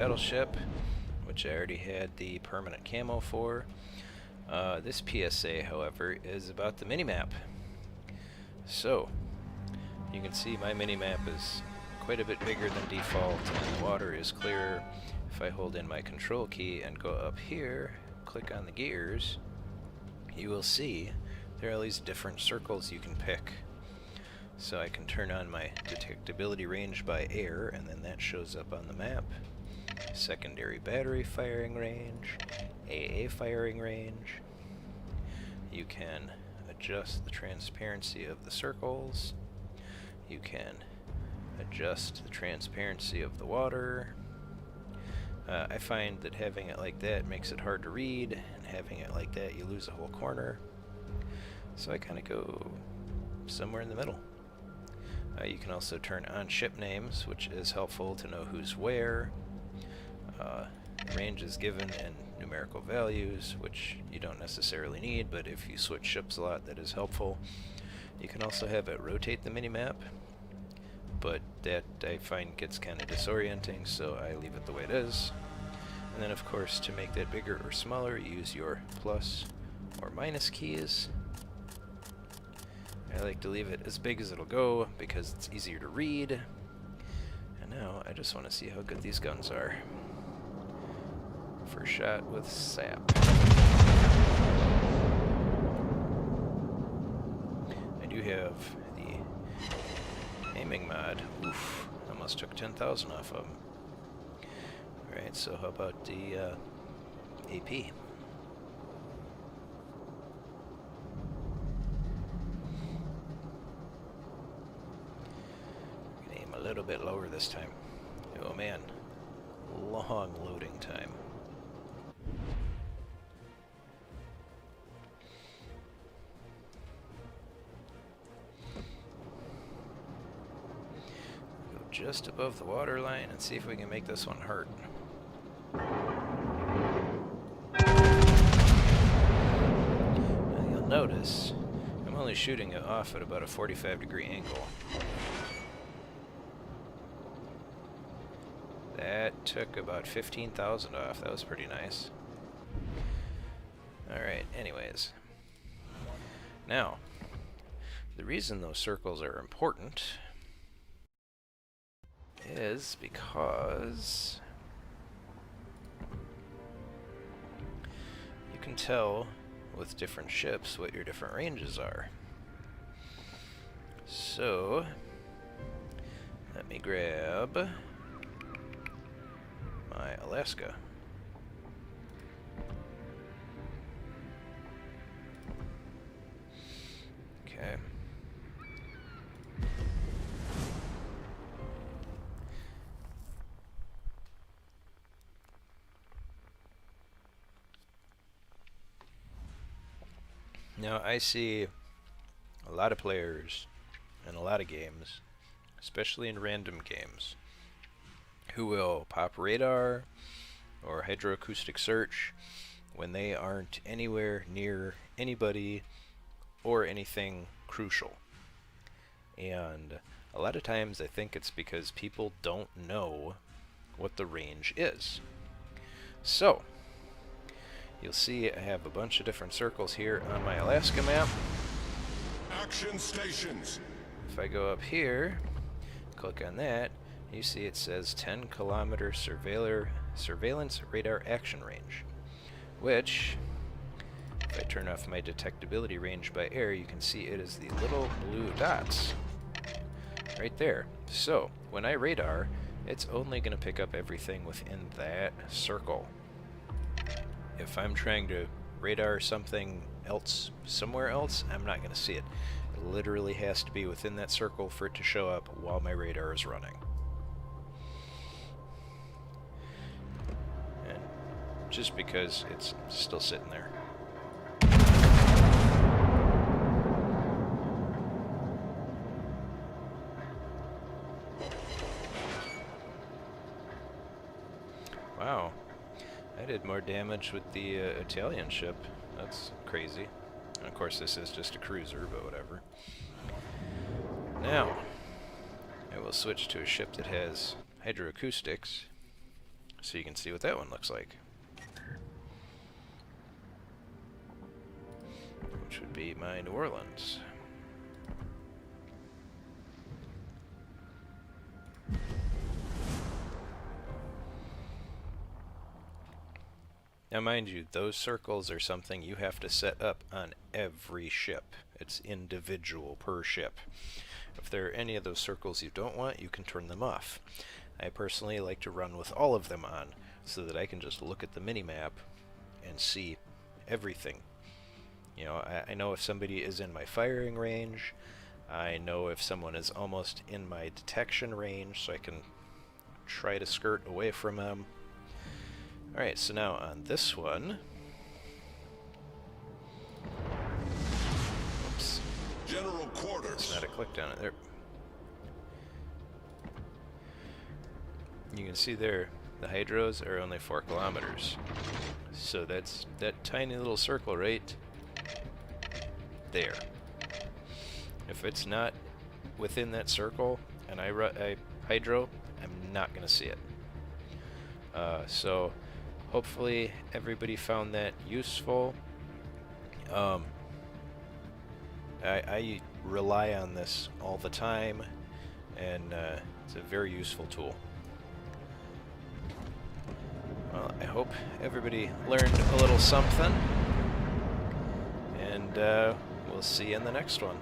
battleship, which I already had the permanent camo for. This PSA, however, is about the mini-map. So, you can see my mini-map is quite a bit bigger than default, and the water is clearer. If I hold in my control key and go up here, click on the gears, you will see there are all these different circles you can pick. So I can turn on my detectability range by air, and then that shows up on the map. Secondary battery firing range, AA firing range. You can adjust the transparency of the circles. You can adjust the transparency of the water. I find that having it like that makes it hard to read, and having it like that you lose a whole corner. So I kind of go somewhere in the middle. You can also turn on ship names, which is helpful to know who's where. Range is given in numerical values, which you don't necessarily need, but if you switch ships a lot, that is helpful. You can also have it rotate the minimap, but that I find gets kind of disorienting, so I leave it the way it is. And then of course, to make that bigger or smaller, use your plus or minus keys. I like to leave it as big as it'll go because it's easier to read. And now I just want to see how good these guns are. First shot with sap. I do have the aiming mod. Oof, almost took 10,000 off of them. Alright, so how about the AP? Aim a little bit lower this time. Oh man, long loading time. Go just above the water line and see if we can make this one hurt. Now you'll notice I'm only shooting it off at about a 45-degree angle. That took about 15,000 off. That was pretty nice. Alright, anyways. Now, the reason those circles are important is because you can tell with different ships what your different ranges are. So, let me grab my Alaska. Okay. Now I see a lot of players in a lot of games, especially in random games, who will pop radar or hydroacoustic search when they aren't anywhere near anybody or anything crucial. And a lot of times I think it's because people don't know what the range is. So, you'll see I have a bunch of different circles here on my Alaska map. Action stations. If I go up here, click on that, you see it says 10 kilometer surveillance radar action range, which, if I turn off my detectability range by air, you can see it is the little blue dots right there. So when I radar, it's only going to pick up everything within that circle. If I'm trying to radar something else somewhere else, I'm not going to see it. It literally has to be within that circle for it to show up while my radar is running. And just because it's still sitting there. Wow, I did more damage with the Italian ship. That's crazy. And of course this is just a cruiser, but whatever. Now, I will switch to a ship that has hydroacoustics. So you can see what that one looks like. Which would be my New Orleans. Now mind you, those circles are something you have to set up on every ship. It's individual per ship. If there are any of those circles you don't want, you can turn them off. I personally like to run with all of them on, so that I can just look at the mini-map and see everything. You know, I know if somebody is in my firing range, I know if someone is almost in my detection range, so I can try to skirt away from them. Alright, so now on this one... Oops. General quarters. It's not a click down it there. You can see there, the hydros are only 4 kilometers. So that's that tiny little circle right there. If it's not within that circle and I hydro, I'm not going to see it. So hopefully everybody found that useful. I rely on this all the time, and it's a very useful tool. Well, I hope everybody learned a little something, and we'll see you in the next one.